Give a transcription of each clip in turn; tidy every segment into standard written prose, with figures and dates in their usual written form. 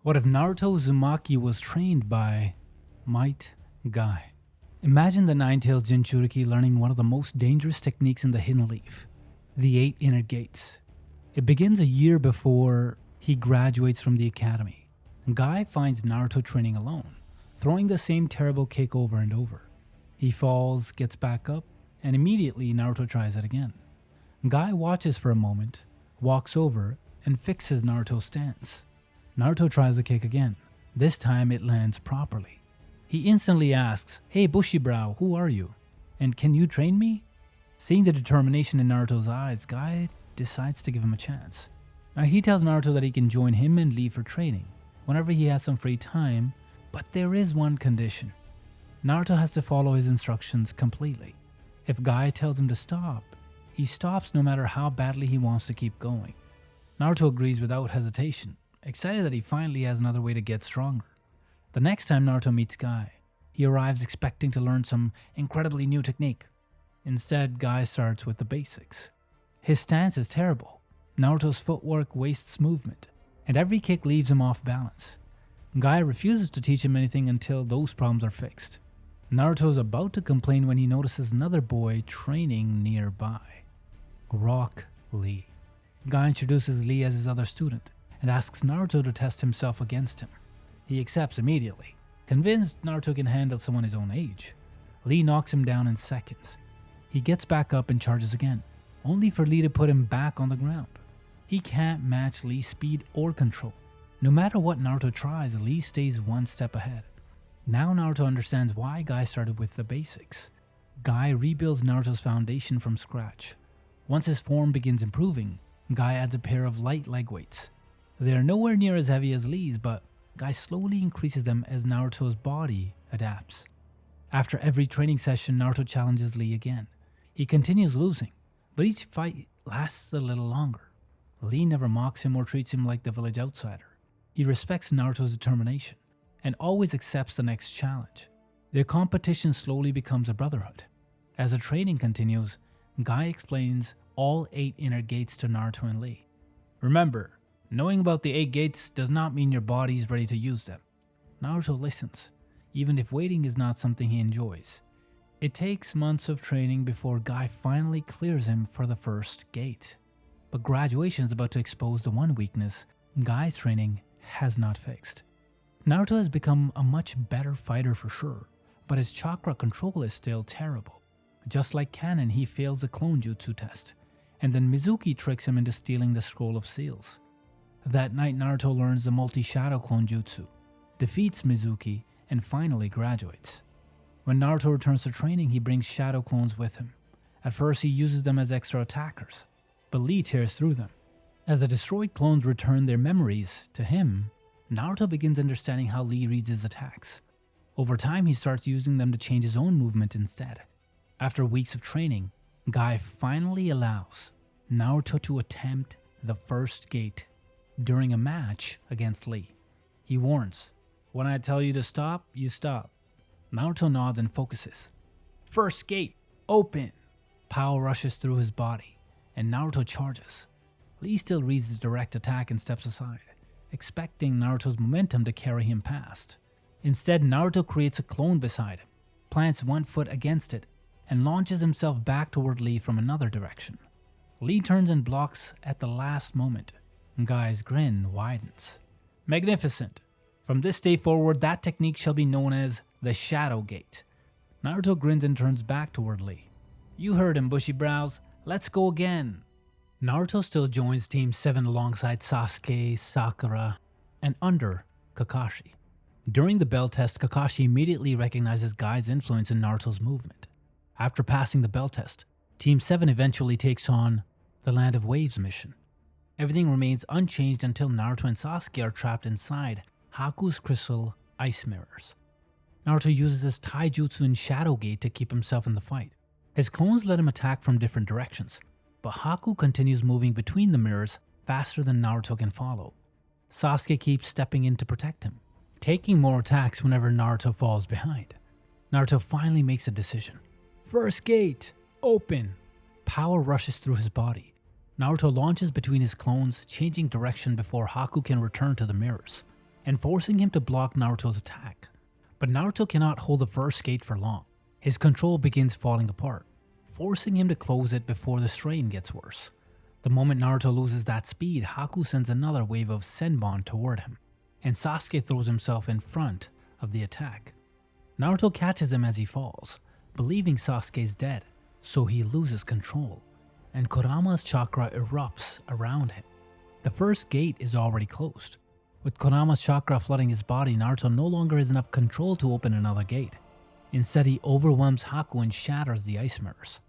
What if Naruto Uzumaki was trained by Might Guy? Imagine the Nine-Tails Jinchuriki learning one of the most dangerous techniques in the Hidden Leaf, the 8 Inner Gates. It begins a year before he graduates from the academy. Guy finds Naruto training alone, throwing the same terrible kick over and over. He falls, gets back up, and immediately Naruto tries it again. Guy watches for a moment, walks over, and fixes Naruto's stance. Naruto tries the kick again. This time it lands properly. He instantly asks, "Hey Bushibrow, who are you? And can you train me?" Seeing the determination in Naruto's eyes, Guy decides to give him a chance. Now he tells Naruto that he can join him and Lee for training whenever he has some free time, but there is one condition. Naruto has to follow his instructions completely. If Guy tells him to stop, he stops no matter how badly he wants to keep going. Naruto agrees without hesitation, excited that he finally has another way to get stronger. The next time Naruto meets Guy, he arrives expecting to learn some incredibly new technique. Instead, Guy starts with the basics. His stance is terrible. Naruto's footwork wastes movement, and every kick leaves him off balance. Guy refuses to teach him anything until those problems are fixed. Naruto is about to complain when he notices another boy training nearby, Rock Lee. Guy introduces Lee as his other student and asks Naruto to test himself against him. He accepts immediately. Convinced Naruto can handle someone his own age, Lee knocks him down in seconds. He gets back up and charges again, only for Lee to put him back on the ground. He can't match Lee's speed or control. No matter what Naruto tries, Lee stays one step ahead. Now Naruto understands why Guy started with the basics. Guy rebuilds Naruto's foundation from scratch. Once his form begins improving, Guy adds a pair of light leg weights. They are nowhere near as heavy as Lee's, but Guy slowly increases them as Naruto's body adapts. After every training session, Naruto challenges Lee again. He continues losing, but each fight lasts a little longer. Lee never mocks him or treats him like the village outsider. He respects Naruto's determination and always accepts the next challenge. Their competition slowly becomes a brotherhood. As the training continues, Guy explains all 8 inner gates to Naruto and Lee. Remember, knowing about the 8 gates does not mean your body is ready to use them. Naruto listens, even if waiting is not something he enjoys. It takes months of training before Guy finally clears him for the first gate. But graduation is about to expose the one weakness Guy's training has not fixed. Naruto has become a much better fighter for sure, but his chakra control is still terrible. Just like Kanon, he fails the clone jutsu test, and then Mizuki tricks him into stealing the scroll of seals. That night, Naruto learns the multi-shadow clone jutsu, defeats Mizuki, and finally graduates. When Naruto returns to training, he brings shadow clones with him. At first, he uses them as extra attackers, but Lee tears through them. As the destroyed clones return their memories to him, Naruto begins understanding how Lee reads his attacks. Over time, he starts using them to change his own movement instead. After weeks of training, Guy finally allows Naruto to attempt the first gate during a match against Lee. He warns, "When I tell you to stop, you stop." Naruto nods and focuses. First gate, open! Power rushes through his body, and Naruto charges. Lee still reads the direct attack and steps aside, expecting Naruto's momentum to carry him past. Instead, Naruto creates a clone beside him, plants one foot against it, and launches himself back toward Lee from another direction. Lee turns and blocks at the last moment. Guy's grin widens. Magnificent! From this day forward, that technique shall be known as the Shadow Gate. Naruto grins and turns back toward Lee. You heard him, bushy brows. Let's go again. Naruto still joins Team 7 alongside Sasuke, Sakura, and under Kakashi. During the bell test, Kakashi immediately recognizes Guy's influence in Naruto's movement. After passing the bell test, Team 7 eventually takes on the Land of Waves mission. Everything remains unchanged until Naruto and Sasuke are trapped inside Haku's crystal ice mirrors. Naruto uses his Taijutsu and Shadow Gate to keep himself in the fight. His clones let him attack from different directions, but Haku continues moving between the mirrors faster than Naruto can follow. Sasuke keeps stepping in to protect him, taking more attacks whenever Naruto falls behind. Naruto finally makes a decision. First gate, open! Power rushes through his body. Naruto launches between his clones, changing direction before Haku can return to the mirrors. and forcing him to block Naruto's attack. But Naruto cannot hold the first gate for long. His control begins falling apart, forcing him to close it before the strain gets worse. The moment Naruto loses that speed, Haku sends another wave of Senbon toward him, and Sasuke throws himself in front of the attack. Naruto catches him as he falls, believing Sasuke is dead, so he loses control, and Kurama's chakra erupts around him. The first gate is already closed. With Kurama's chakra flooding his body, Naruto no longer has enough control to open another gate. Instead, he overwhelms Haku and shatters the ice mirrors.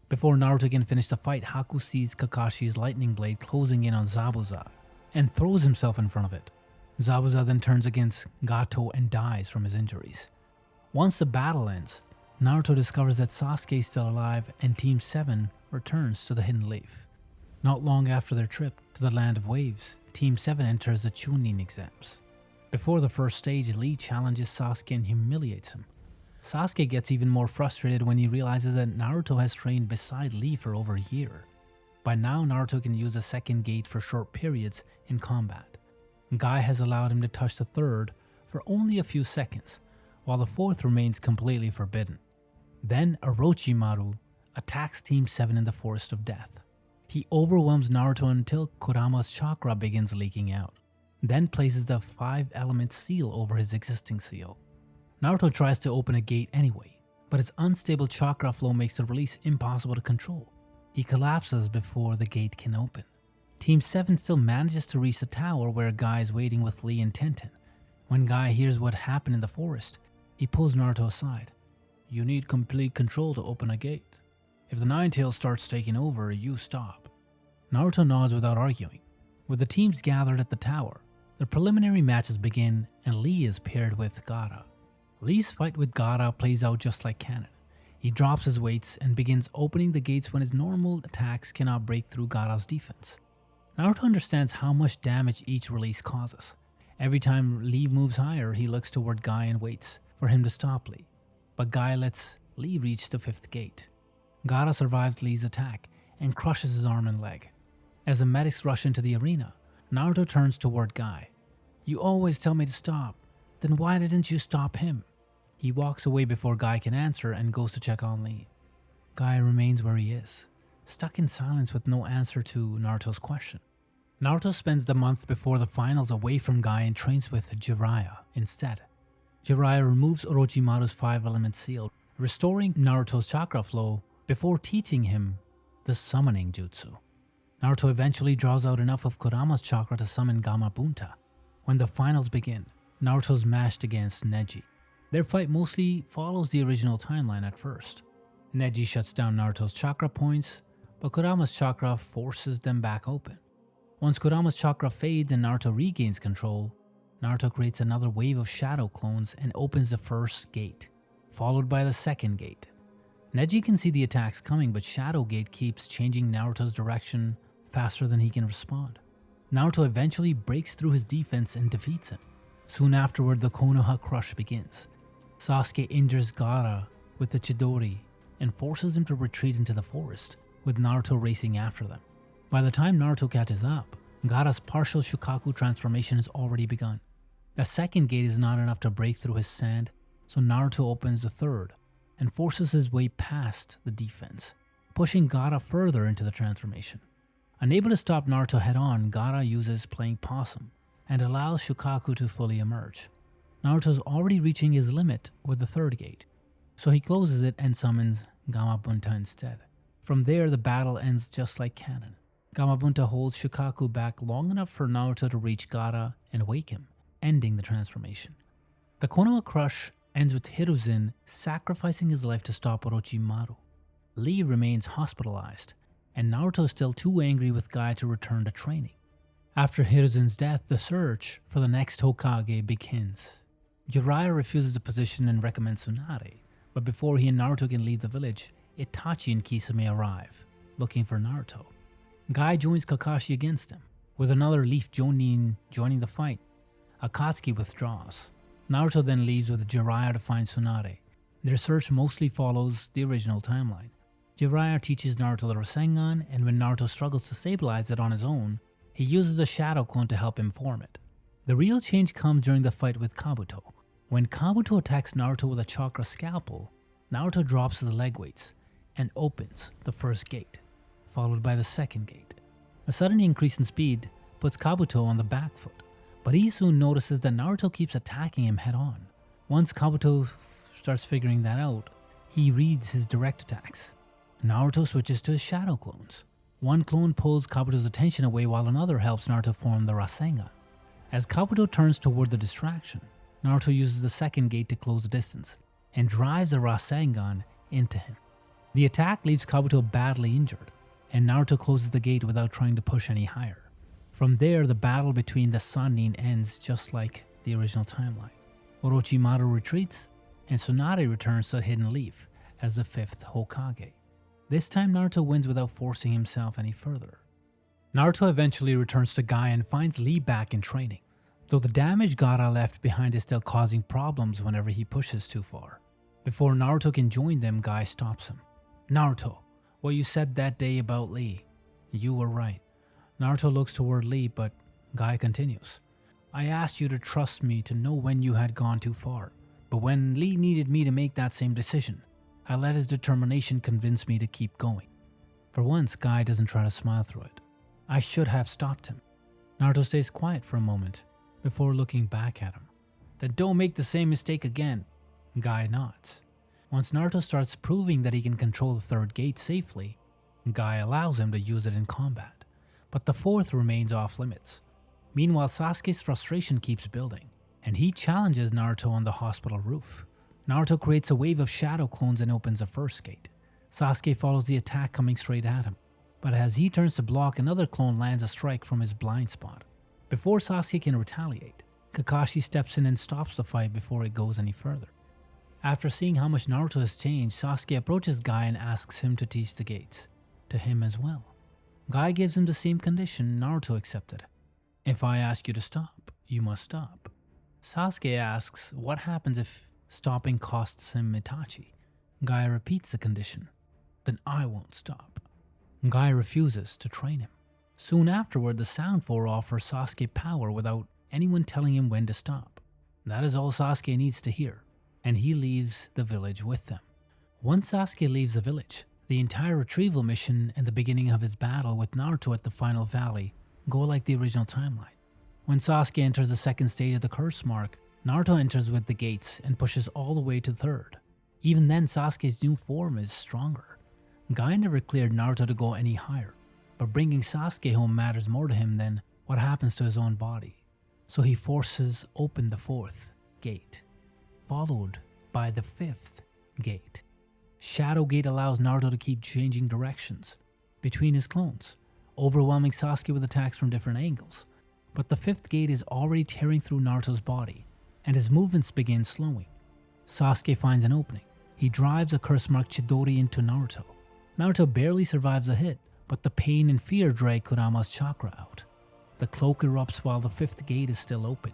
Before Naruto can finish the fight, Haku sees Kakashi's lightning blade closing in on Zabuza and throws himself in front of it. Zabuza then turns against Gato and dies from his injuries. Once the battle ends, Naruto discovers that Sasuke is still alive and Team 7 returns to the Hidden Leaf. Not long after their trip to the Land of Waves, Team 7 enters the Chunin exams. Before the first stage, Lee challenges Sasuke and humiliates him. Sasuke gets even more frustrated when he realizes that Naruto has trained beside Lee for over a year. By now, Naruto can use the second gate for short periods in combat. Guy has allowed him to touch the third for only a few seconds, while the fourth remains completely forbidden. Then Orochimaru attacks Team 7 in the Forest of Death. He overwhelms Naruto until Kurama's chakra begins leaking out, then places the 5-element seal over his existing seal. Naruto tries to open a gate anyway, but his unstable chakra flow makes the release impossible to control. He collapses before the gate can open. Team 7 still manages to reach the tower where Guy is waiting with Lee and Tenten. When Guy hears what happened in the forest, he pulls Naruto aside. "You need complete control to open a gate. If the Nine-Tails starts taking over, you stop." Naruto nods without arguing. With the teams gathered at the tower, the preliminary matches begin and Lee is paired with Gaara. Lee's fight with Gaara plays out just like canon. He drops his weights and begins opening the gates when his normal attacks cannot break through Gaara's defense. Naruto understands how much damage each release causes. Every time Lee moves higher, he looks toward Guy and waits for him to stop Lee. But Guy lets Lee reach the fifth gate. Gaara survives Lee's attack and crushes his arm and leg. As the medics rush into the arena, Naruto turns toward Guy. "You always tell me to stop. Then why didn't you stop him?" He walks away before Guy can answer and goes to check on Lee. Guy remains where he is, stuck in silence with no answer to Naruto's question. Naruto spends the month before the finals away from Guy and trains with Jiraiya instead. Jiraiya removes Orochimaru's 5-element seal, restoring Naruto's chakra flow before teaching him the summoning jutsu. Naruto eventually draws out enough of Kurama's chakra to summon Gamabunta. When the finals begin, Naruto's matched against Neji. Their fight mostly follows the original timeline at first. Neji shuts down Naruto's chakra points, but Kurama's chakra forces them back open. Once Kurama's chakra fades and Naruto regains control, Naruto creates another wave of shadow clones and opens the first gate, followed by the second gate. Neji can see the attacks coming, but Shadow Gate keeps changing Naruto's direction faster than he can respond. Naruto eventually breaks through his defense and defeats him. Soon afterward, the Konoha Crush begins. Sasuke injures Gaara with the Chidori and forces him to retreat into the forest, with Naruto racing after them. By the time Naruto catches up, Gaara's partial Shukaku transformation has already begun. The second gate is not enough to break through his sand, so Naruto opens the third and forces his way past the defense, pushing Gaara further into the transformation. Unable to stop Naruto head-on, Gaara uses playing possum and allows Shukaku to fully emerge. Naruto's already reaching his limit with the third gate, so he closes it and summons Gamabunta instead. From there, the battle ends just like canon. Gamabunta holds Shukaku back long enough for Naruto to reach Gaara and wake him, ending the transformation. The Konoha Crush ends with Hiruzen sacrificing his life to stop Orochimaru. Lee remains hospitalized, and Naruto is still too angry with Guy to return to training. After Hiruzen's death, the search for the next Hokage begins. Jiraiya refuses the position and recommends Tsunade, but before he and Naruto can leave the village, Itachi and Kisame arrive, looking for Naruto. Guy joins Kakashi against them, with another Leaf Jonin joining the fight. Akatsuki withdraws. Naruto then leaves with Jiraiya to find Tsunade. Their search mostly follows the original timeline. Jiraiya teaches Naruto the Rasengan, and when Naruto struggles to stabilize it on his own, he uses a shadow clone to help him form it. The real change comes during the fight with Kabuto. When Kabuto attacks Naruto with a chakra scalpel, Naruto drops his leg weights and opens the first gate, followed by the second gate. A sudden increase in speed puts Kabuto on the back foot, but he soon notices that Naruto keeps attacking him head on. Once Kabuto starts figuring that out, he reads his direct attacks. Naruto switches to his shadow clones. One clone pulls Kabuto's attention away while another helps Naruto form the Rasengan. As Kabuto turns toward the distraction, Naruto uses the second gate to close the distance and drives the Rasengan into him. The attack leaves Kabuto badly injured, and Naruto closes the gate without trying to push any higher. From there, the battle between the Sannin ends just like the original timeline. Orochimaru retreats, and Tsunade returns to the Hidden Leaf as the 5th Hokage. This time Naruto wins without forcing himself any further. Naruto eventually returns to Gaia and finds Lee back in training, though the damage Gaara left behind is still causing problems whenever he pushes too far. Before Naruto can join them, Guy stops him. "Naruto, what you said that day about Lee, you were right." Naruto looks toward Lee, but Guy continues. "I asked you to trust me to know when you had gone too far, but when Lee needed me to make that same decision, I let his determination convince me to keep going." For once, Guy doesn't try to smile through it. "I should have stopped him." Naruto stays quiet for a moment before looking back at him. "Then don't make the same mistake again." Guy nods. Once Naruto starts proving that he can control the third gate safely, Guy allows him to use it in combat, but the fourth remains off limits. Meanwhile, Sasuke's frustration keeps building, and he challenges Naruto on the hospital roof. Naruto creates a wave of shadow clones and opens the first gate. Sasuke follows the attack coming straight at him, but as he turns to block, another clone lands a strike from his blind spot. Before Sasuke can retaliate, Kakashi steps in and stops the fight before it goes any further. After seeing how much Naruto has changed, Sasuke approaches Guy and asks him to teach the gates to him as well. Guy gives him the same condition Naruto accepted. "If I ask you to stop, you must stop." Sasuke asks what happens if stopping costs him Itachi. Guy repeats the condition. "Then I won't stop." Guy refuses to train him. Soon afterward, the Sound Four offers Sasuke power without anyone telling him when to stop. That is all Sasuke needs to hear, and he leaves the village with them. Once Sasuke leaves the village, the entire retrieval mission and the beginning of his battle with Naruto at the final valley go like the original timeline. When Sasuke enters the second stage of the curse mark, Naruto enters with the gates and pushes all the way to third. Even then, Sasuke's new form is stronger. Guy never cleared Naruto to go any higher, but bringing Sasuke home matters more to him than what happens to his own body. So he forces open the fourth gate, followed by the fifth gate. Shadow Gate allows Naruto to keep changing directions between his clones, overwhelming Sasuke with attacks from different angles. But the fifth gate is already tearing through Naruto's body, and his movements begin slowing. Sasuke finds an opening. He drives a curse-marked Chidori into Naruto. Naruto barely survives the hit, but the pain and fear drag Kurama's chakra out. The cloak erupts while the fifth gate is still open.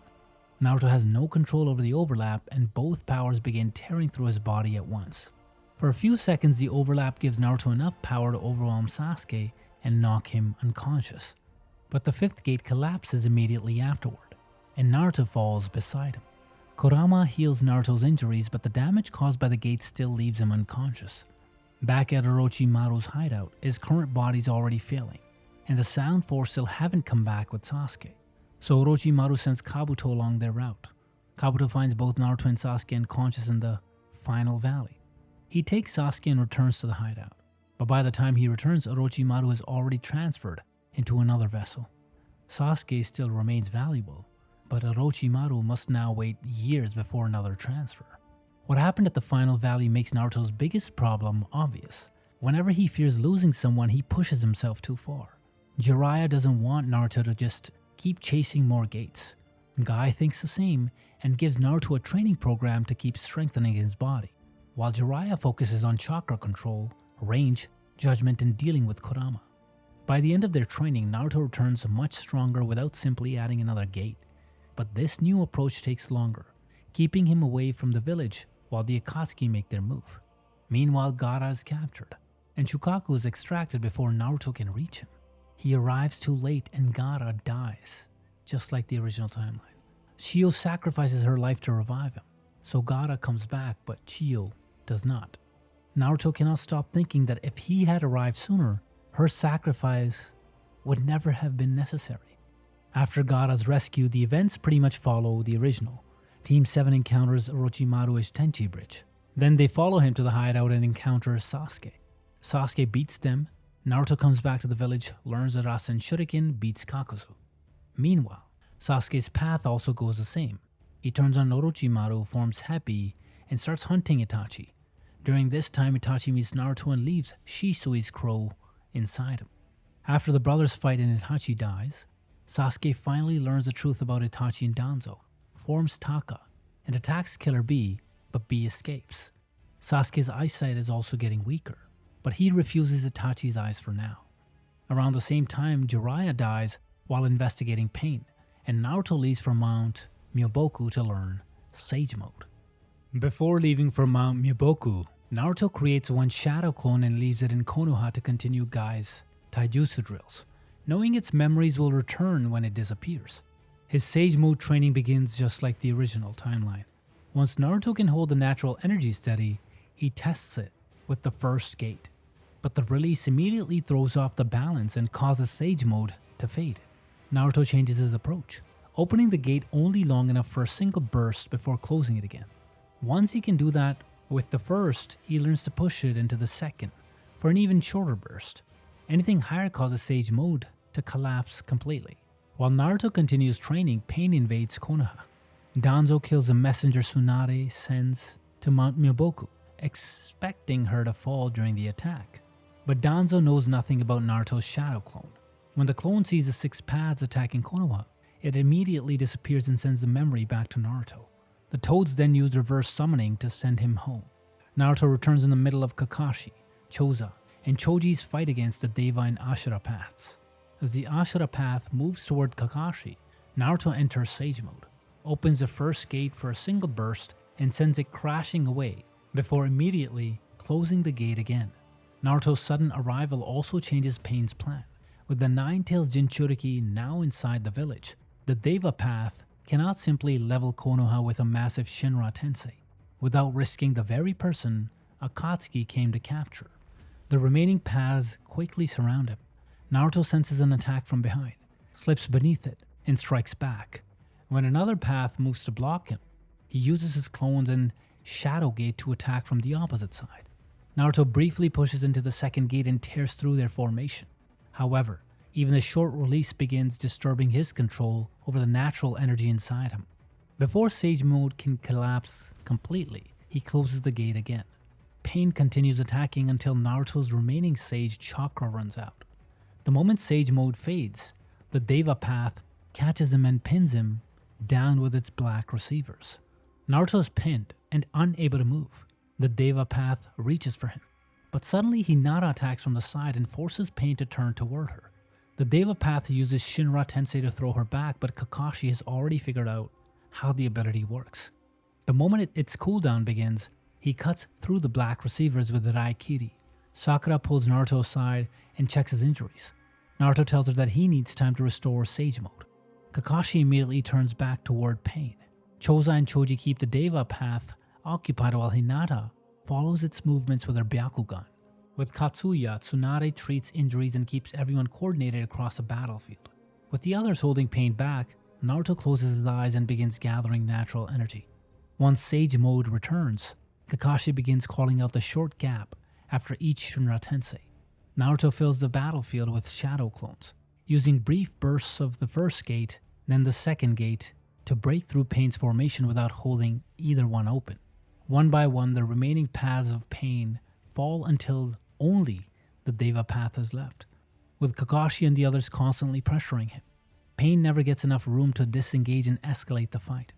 Naruto has no control over the overlap, and both powers begin tearing through his body at once. For a few seconds, the overlap gives Naruto enough power to overwhelm Sasuke and knock him unconscious. But the fifth gate collapses immediately afterward, and Naruto falls beside him. Kurama heals Naruto's injuries, but the damage caused by the gate still leaves him unconscious. Back at Orochimaru's hideout, his current body's already failing, and the Sound Force still haven't come back with Sasuke. So Orochimaru sends Kabuto along their route. Kabuto finds both Naruto and Sasuke unconscious in the final valley. He takes Sasuke and returns to the hideout, but by the time he returns, Orochimaru is already transferred into another vessel. Sasuke still remains valuable, but Orochimaru must now wait years before another transfer. What happened at the final valley makes Naruto's biggest problem obvious. Whenever he fears losing someone, he pushes himself too far. Jiraiya doesn't want Naruto to just keep chasing more gates. Guy thinks the same and gives Naruto a training program to keep strengthening his body, while Jiraiya focuses on chakra control, range, judgment, and dealing with Kurama. By the end of their training, Naruto returns much stronger without simply adding another gate. But this new approach takes longer, keeping him away from the village while the Akatsuki make their move. Meanwhile, Gaara is captured, and Shukaku is extracted before Naruto can reach him. He arrives too late and Gaara dies, just like the original timeline. Chiyo sacrifices her life to revive him, so Gaara comes back but Chiyo does not. Naruto cannot stop thinking that if he had arrived sooner, her sacrifice would never have been necessary. After Gaara's rescue, the events pretty much follow the original. Team 7 encounters Orochimaru's Tenchi Bridge. Then they follow him to the hideout and encounter Sasuke. Sasuke beats them. Naruto comes back to the village, learns that Rasen Shuriken beats Kakuzu. Meanwhile, Sasuke's path also goes the same. He turns on Orochimaru, forms Happy, and starts hunting Itachi. During this time, Itachi meets Naruto and leaves Shisui's crow inside him. After the brothers fight and Itachi dies, Sasuke finally learns the truth about Itachi and Danzo, forms Taka, and attacks Killer Bee, but Bee escapes. Sasuke's eyesight is also getting weaker, but he refuses Itachi's eyes for now. Around the same time, Jiraiya dies while investigating Pain, and Naruto leaves for Mount Myoboku to learn Sage Mode. Before leaving for Mount Myoboku, Naruto creates one shadow clone and leaves it in Konoha to continue Gai's Taijutsu drills, knowing its memories will return when it disappears. His Sage Mode training begins just like the original timeline. Once Naruto can hold the natural energy steady, he tests it with the first gate, but the release immediately throws off the balance and causes Sage Mode to fade. Naruto changes his approach, opening the gate only long enough for a single burst before closing it again. Once he can do that with the first, he learns to push it into the second for an even shorter burst. Anything higher causes Sage Mode to collapse completely. While Naruto continues training, Pain invades Konoha. Danzo kills a messenger Tsunade sends to Mount Myoboku, expecting her to fall during the attack. But Danzo knows nothing about Naruto's shadow clone. When the clone sees the 6 paths attacking Konoha, it immediately disappears and sends the memory back to Naruto. The Toads then use reverse summoning to send him home. Naruto returns in the middle of Kakashi, Choza, and Choji's fight against the Deva and Ashura paths. As the Ashura path moves toward Kakashi, Naruto enters Sage Mode, opens the first gate for a single burst, and sends it crashing away before immediately closing the gate again. Naruto's sudden arrival also changes Pain's plan. With the Nine-Tailed Jinchuriki now inside the village, the Deva path cannot simply level Konoha with a massive Shinra Tensei without risking the very person Akatsuki came to capture. The remaining paths quickly surround him. Naruto senses an attack from behind, slips beneath it, and strikes back. When another path moves to block him, he uses his clones and Shadow Gate to attack from the opposite side. Naruto briefly pushes into the second gate and tears through their formation. However, even the short release begins disturbing his control over the natural energy inside him. Before Sage Mode can collapse completely, he closes the gate again. Pain continues attacking until Naruto's remaining Sage chakra runs out. The moment Sage Mode fades, the Deva path catches him and pins him down with its black receivers. Naruto is pinned and unable to move. The Deva path reaches for him, but suddenly Hinata attacks from the side and forces Pain to turn toward her. The Deva path uses Shinra Tensei to throw her back, but Kakashi has already figured out how the ability works. The moment its cooldown begins, he cuts through the black receivers with the Raikiri. Sakura pulls Naruto aside and checks his injuries. Naruto tells her that he needs time to restore Sage Mode. Kakashi immediately turns back toward Pain. Choza and Choji keep the Deva path occupied while Hinata follows its movements with her Byakugan. With Katsuya, Tsunade treats injuries and keeps everyone coordinated across the battlefield. With the others holding Pain back, Naruto closes his eyes and begins gathering natural energy. Once Sage Mode returns, Kakashi begins calling out the short gap after each Shinra Tensei. Naruto fills the battlefield with shadow clones, using brief bursts of the first gate, then the second gate, to break through Pain's formation without holding either one open. One by one, the remaining paths of Pain fall until only the Deva path is left, with Kakashi and the others constantly pressuring him. Pain never gets enough room to disengage and escalate the fight.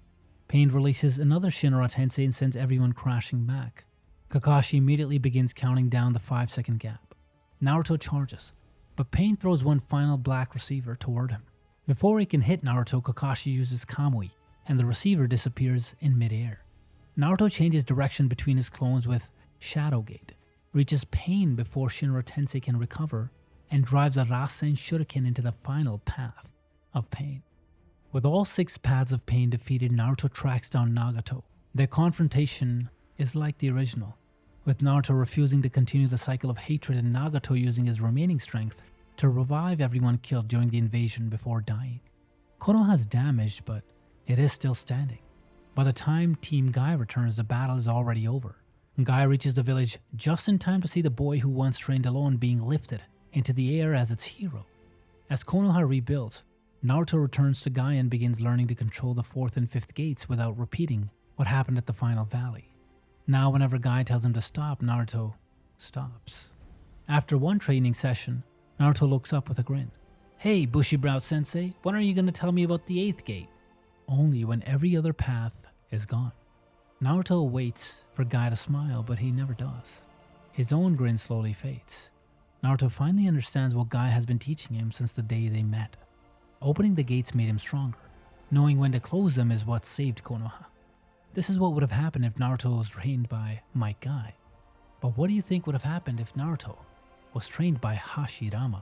Pain releases another Shinra Tensei and sends everyone crashing back. Kakashi immediately begins counting down the 5-second gap. Naruto charges, but Pain throws one final black receiver toward him. Before he can hit Naruto, Kakashi uses Kamui, and the receiver disappears in midair. Naruto changes direction between his clones with Shadow Gate, reaches Pain before Shinra Tensei can recover, and drives a Rasen Shuriken into the final path of Pain. With all 6 paths of pain defeated, Naruto tracks down Nagato. Their confrontation is like the original, with Naruto refusing to continue the cycle of hatred and Nagato using his remaining strength to revive everyone killed during the invasion before dying. Konoha's damaged, but it is still standing. By the time Team Guy returns, the battle is already over. Guy reaches the village just in time to see the boy who once trained alone being lifted into the air as its hero. As Konoha rebuilt, Naruto returns to Guy and begins learning to control the 4th and 5th gates without repeating what happened at the final valley. Now whenever Guy tells him to stop, Naruto stops. After one training session, Naruto looks up with a grin. "Hey, Bushibrao sensei, when are you going to tell me about the 8th gate?" Only when every other path is gone. Naruto waits for Guy to smile, but he never does. His own grin slowly fades. Naruto finally understands what Guy has been teaching him since the day they met. Opening the gates made him stronger. Knowing when to close them is what saved Konoha. This is what would have happened if Naruto was trained by Might Guy. But what do you think would have happened if Naruto was trained by Hashirama?